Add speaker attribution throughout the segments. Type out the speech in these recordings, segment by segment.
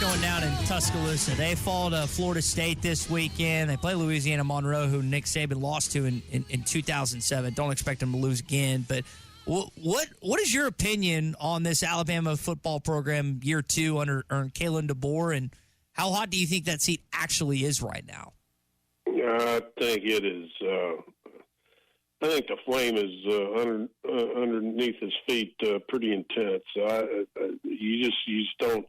Speaker 1: going down in Tuscaloosa. They fall to Florida State this weekend. They play Louisiana Monroe, who Nick Saban lost to in 2007. Don't expect them to lose again. But what is your opinion on this Alabama football program year 2 under Kalen DeBoer, and how hot do you think that seat actually is right now?
Speaker 2: I think it is. I think the flame is underneath his feet, pretty intense. You just don't.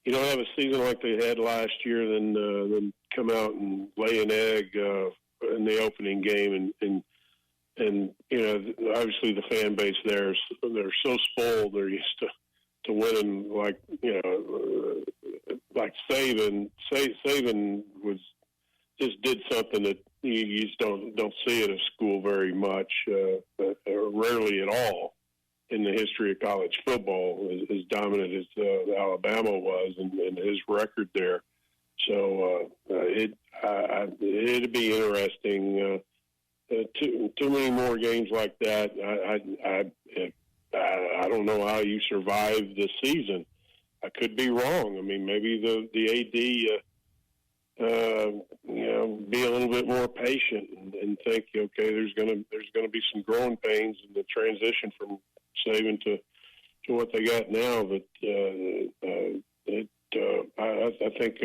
Speaker 2: You don't have a season like they had last year, then come out and lay an egg in the opening game, and you know, obviously the fan base there, they're so spoiled. They're used to winning, like, you know, like Saban. Saban just did something that you just don't see at a school very much, rarely at all in the history of college football, as dominant as Alabama was, and his record there. So it'd be interesting. Too many more games like that. I don't know how you survive this season. I could be wrong. I mean, maybe the AD. Be a little bit more patient and think, okay, there's gonna be some growing pains in the transition from Saban to what they got now. But I think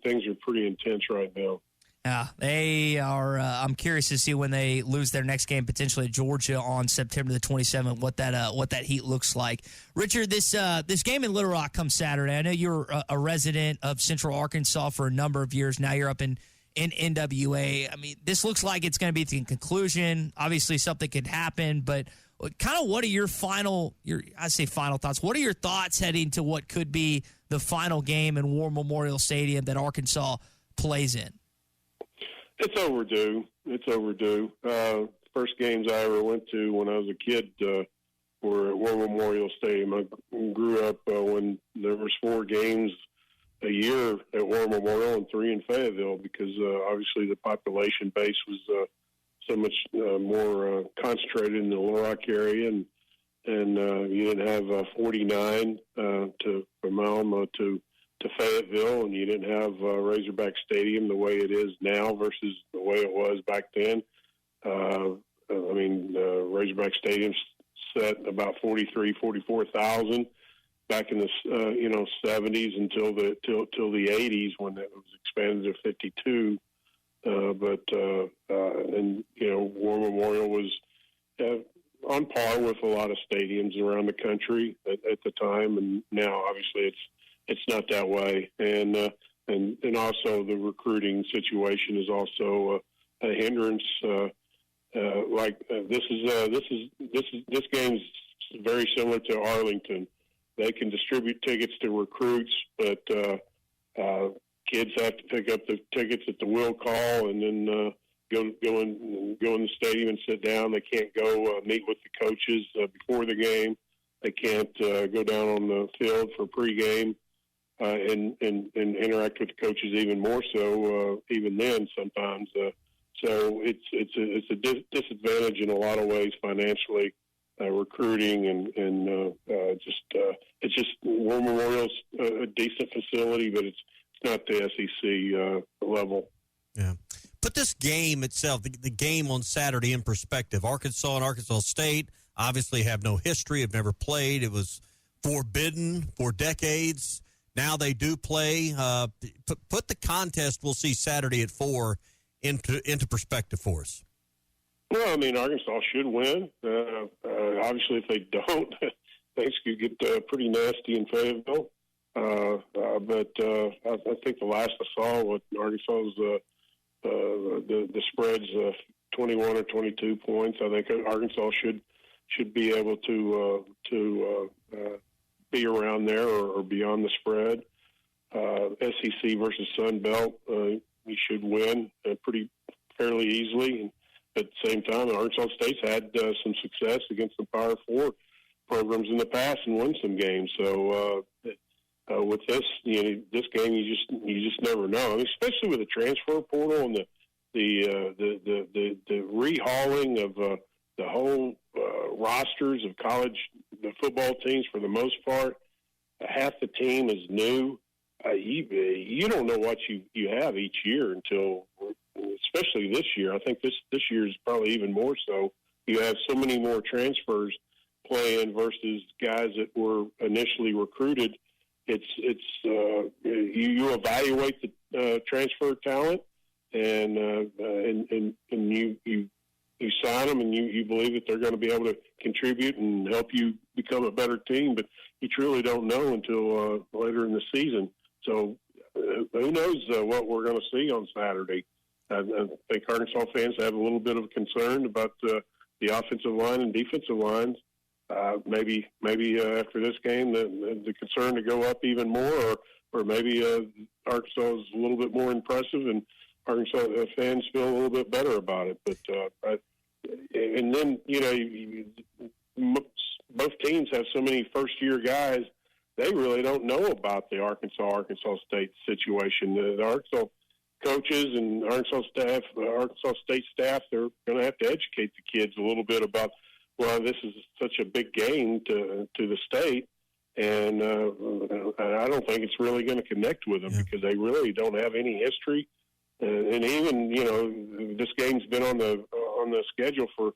Speaker 2: things are pretty intense right now.
Speaker 1: Yeah, they are. I'm curious to see when they lose their next game, potentially at Georgia on September the 27th, what that heat looks like. Richard, this game in Little Rock comes Saturday. I know you're a resident of Central Arkansas for a number of years. Now you're up in NWA. I mean, this looks like it's going to be the conclusion. Obviously, something could happen, but kind of what are your final thoughts? What are your thoughts heading to what could be the final game in War Memorial Stadium that Arkansas plays in?
Speaker 2: It's overdue. First games I ever went to when I was a kid were at War Memorial Stadium. I grew up when there was 4 games a year at War Memorial and 3 in Fayetteville, because obviously the population base was so much more concentrated in the Little Rock area, and you didn't have 49 from Alma to Fayetteville, and you didn't have Razorback Stadium the way it is now versus the way it was back then. Razorback Stadium set about 44,000 back in the 70s until the 80s, when it was expanded to 52. War Memorial was on par with a lot of stadiums around the country at the time, and now obviously it's not that way, and also the recruiting situation is also a hindrance. This game's very similar to Arlington. They can distribute tickets to recruits, but kids have to pick up the tickets at the will call, and then go in the stadium and sit down. They can't go meet with the coaches before the game. They can't go down on the field for pregame. And interact with the coaches even more so, even then sometimes. So it's a disadvantage in a lot of ways financially, recruiting, and it's just War Memorial's a decent facility, but it's not the SEC level.
Speaker 3: Yeah. Put this game itself, the game on Saturday, in perspective. Arkansas and Arkansas State obviously have no history, have never played. It was forbidden for decades. Now they do play. Put the contest we'll see Saturday at 4 into perspective for us.
Speaker 2: Well, I mean, Arkansas should win. Obviously, if they don't, things could get pretty nasty in Fayetteville. But I think the last I saw, what Arkansas's the spread's 21 or 22 points. I think Arkansas should be able to be around there or beyond the spread. SEC versus Sun Belt, you should win pretty fairly easily. And at the same time, Arkansas State's had some success against the Power 4 programs in the past and won some games. So with this, this game, you just never know. I mean, especially with the transfer portal and the rehauling of the whole rosters of college football teams. For the most part, half the team is new. you don't know what you have each year until, especially this year. I think this year is probably even more so. You have so many more transfers playing versus guys that were initially recruited. You evaluate the transfer talent, and you sign them, and you believe that they're going to be able to contribute and help you become a better team. But you truly don't know until later in the season. So who knows what we're going to see on Saturday? I think Arkansas fans have a little bit of concern about the offensive line and defensive lines. Maybe after this game, the concern to go up even more, or maybe Arkansas is a little bit more impressive, and Arkansas fans feel a little bit better about it. But and then both teams have so many first-year guys. They really don't know about the Arkansas State situation. The Arkansas coaches and Arkansas State staff, they're going to have to educate the kids a little bit about, well, this is such a big game to the state, and I don't think it's really going to connect with them because they really don't have any history. And even this game's been on the schedule for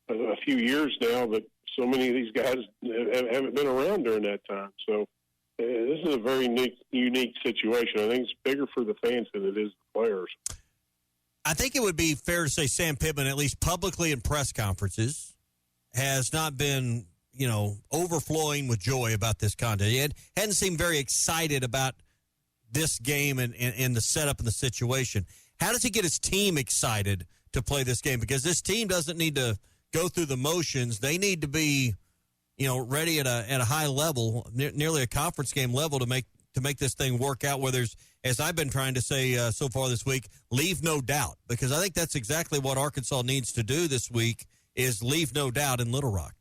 Speaker 2: a few years now, but so many of these guys haven't been around during that time. So this is a very unique situation. I think it's bigger for the fans than it is the players.
Speaker 3: I think it would be fair to say Sam Pittman, at least publicly in press conferences, has not been, overflowing with joy about this contest. He hadn't seemed very excited about this game and the setup and the situation. How does he get his team excited to play this game? Because this team doesn't need to go through the motions. They need to be, ready at a high level, nearly a conference game level to make this thing work out where there's, as I've been trying to say so far this week, leave no doubt. Because I think that's exactly what Arkansas needs to do this week is leave no doubt in Little Rock.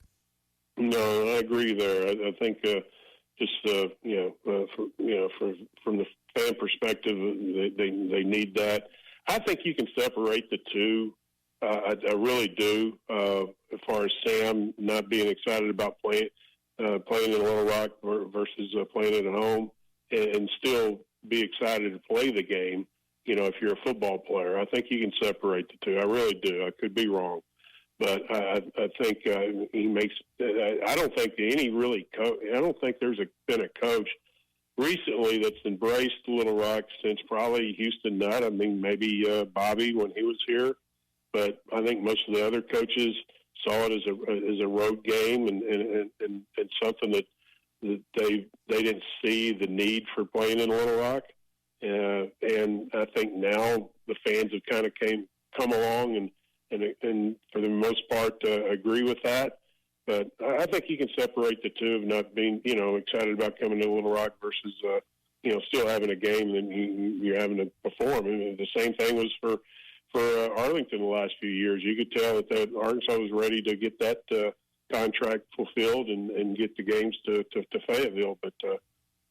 Speaker 2: No, I agree there. I think from the fan perspective, they need that. I think you can separate the two. I really do. As far as Sam not being excited about playing in Little Rock versus playing it at home, and still be excited to play the game. If you're a football player, I think you can separate the two. I really do. I could be wrong, but I think he makes. I don't think I don't think there's been a coach recently that's embraced Little Rock since probably Houston Nutt. I mean, maybe Bobby when he was here. But I think most of the other coaches saw it as a road game and something that they didn't see the need for playing in Little Rock. And I think now the fans have kind of come along and for the most part agree with that. But I think you can separate the two of not being excited about coming to Little Rock versus still having a game and you're having to perform. And the same thing was for Arlington the last few years. You could tell that Arkansas was ready to get that contract fulfilled and get the games to Fayetteville. But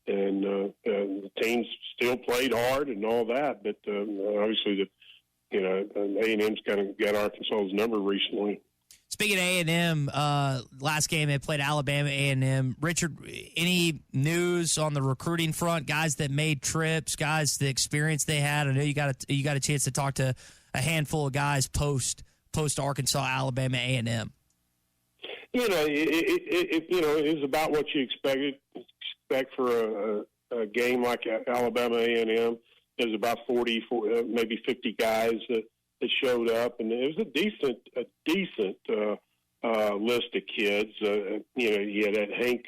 Speaker 2: the teams still played hard and all that. But obviously, A&M's kind of got Arkansas's number recently.
Speaker 1: Speaking of A&M, last game they played Alabama A&M. Richard, any news on the recruiting front? Guys that made trips, guys the experience they had. I know you got a chance to talk to a handful of guys post Arkansas, Alabama A&M.
Speaker 2: It was about what you expect for a game like Alabama A&M. There's about 40, maybe 50 guys that showed up, and it was a decent list of kids. You had Hank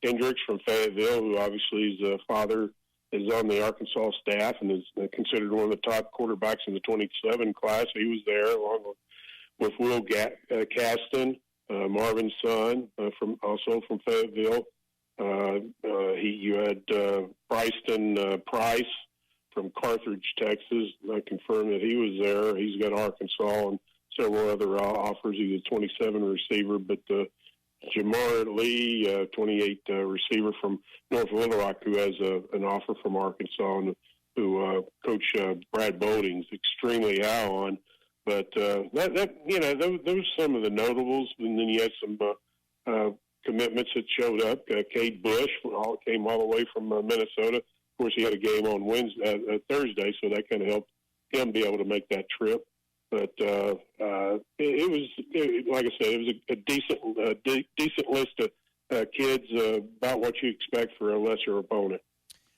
Speaker 2: Hendricks from Fayetteville, who obviously his father is on the Arkansas staff and is considered one of the top quarterbacks in the 27 class. He was there along with Will Caston, Marvin's son, from Fayetteville. You had Bryson Price from Carthage, Texas. I confirmed that he was there. He's got Arkansas and several other offers. He's a 27 receiver, but Jamar Lee, 28 receiver from North Little Rock, who has an offer from Arkansas, and who Coach Brad Bolding's extremely high on. But those are some of the notables, and then you had some commitments that showed up. Cade Bush came all the way from Minnesota. Of course, he had a game on Thursday, so that kind of helped him be able to make that trip. But like I said, it was a decent list of kids about what you expect for a lesser opponent.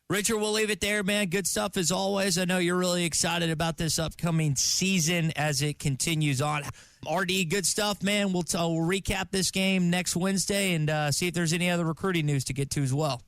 Speaker 1: Richard, we'll leave it there, man. Good stuff as always. I know you're really excited about this upcoming season as it continues on. RD, good stuff, man. We'll recap this game next Wednesday and see if there's any other recruiting news to get to as well.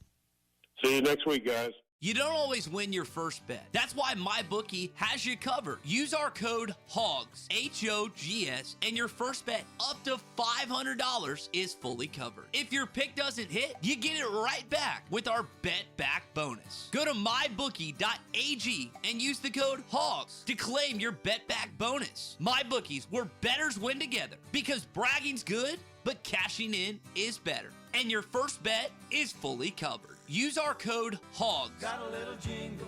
Speaker 2: See you next week, guys.
Speaker 4: You don't always win your first bet. That's why MyBookie has you covered. Use our code HOGS, H-O-G-S, and your first bet up to $500 is fully covered. If your pick doesn't hit, you get it right back with our Bet Back bonus. Go to mybookie.ag and use the code HOGS to claim your Bet Back bonus. MyBookie's, where bettors win together, because bragging's good, but cashing in is better. And your first bet is fully covered. Use our code HOGS.
Speaker 5: Got a little jingle